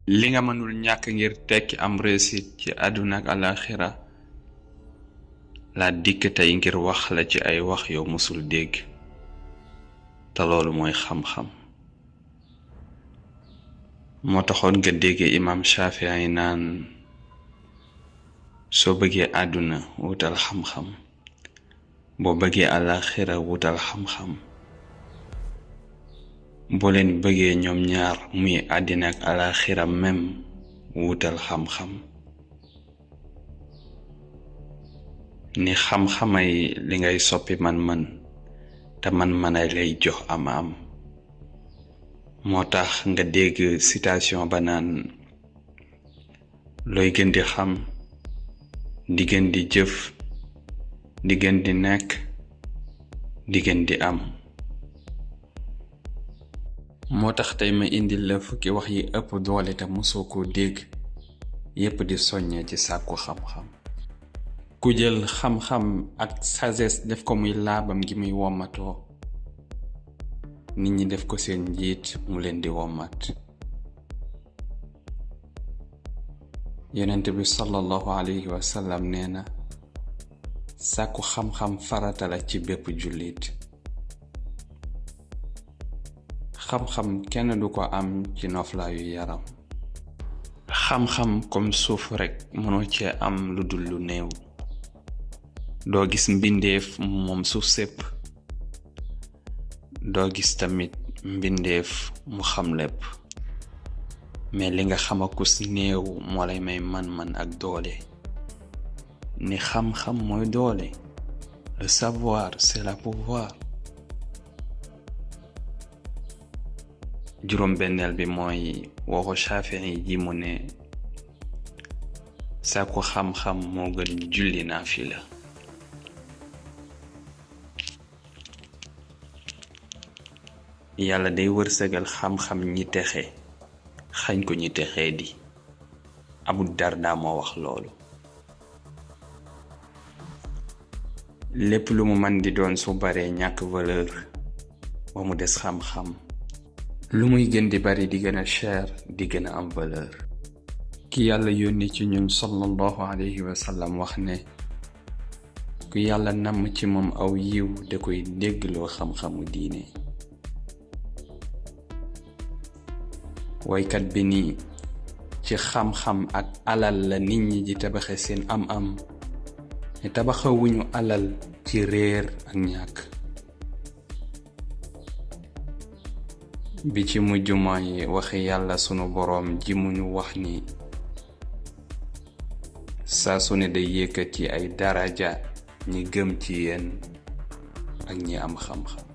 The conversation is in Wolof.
li nga mënul ñàkk ngir tekki am réussite ci àdduna ak alaxira la dikk tey ngir wax la ci ay wax yow musul dégg te loolu mooy xam-xam. moo taxoon nga déggee imam Shafii naan soo bëggee àdduna wutal xam-xam boo bëggee alaxira wutal xam-xam boo leen bëggee ñoom ñaar muy àddina ak alaxira même wutal xam-xam. ni xam-xamay li ngay soppi man-man te man-manay lay jox am-am. moo tax nga dégg citation ba naan looy gën di xam di gën di jëf di gën di nekk di gën di am. moo tax tey ma indil la fukki wax yi ëpp doole te mosoo koo dégg yépp di soññee ci sàkku xam-xam. ku jël xam-xam ak sagesse def ko muy laabam gi muy wommatoo nit ñi def ko seen njiit mu leen di wommat. yonent bi sallallahu alayhi wa sallam nee na sàkku xam-xam farata la ci bépp jullit. xam-xam kenn du ko am ci noflaayu yaram. xam-xam comme suuf rekk mënoo cee am lu dul lu néew. doo gis mbindeef moom suuf sépp. doo gis tamit mbindeef mu xam lépp. mais li nga xamakus néew moo lay may man-man ak doole. ni xam-xam mooy doole. le savoir c'est le pouvoir. juróom-benneel bi mooy waxu Shafii ji mu ne sàkku xam-xam moo gën julli naafila. yàlla day wërsëgal xam-xam ñi texe xañ ko ñi texee di. Abu Darda moo wax loolu. lépp lu mu man di doon su baree ñàkk valeur ba mu des xam-xam lu muy gën di bari di gën a cher di gën a am valeur. ki yàlla yónni ci ñun sallallahu alayhi wa sallam wax ne ku yàlla namm ci moom aw yiw da koy déggloo xam-xamu diine. waykat bi ni ci xam-xam ak alal la nit ñi di tabaxe seen am-am ne tabaxawuñu alal ci réer ak ñàkk. bi ci mujj mooy waxi yàlla sunu boroom ji mu ñu wax ni saa su ne day yëkkati ay daraja ñi gëm ci yéen ak ñi am xam-xam.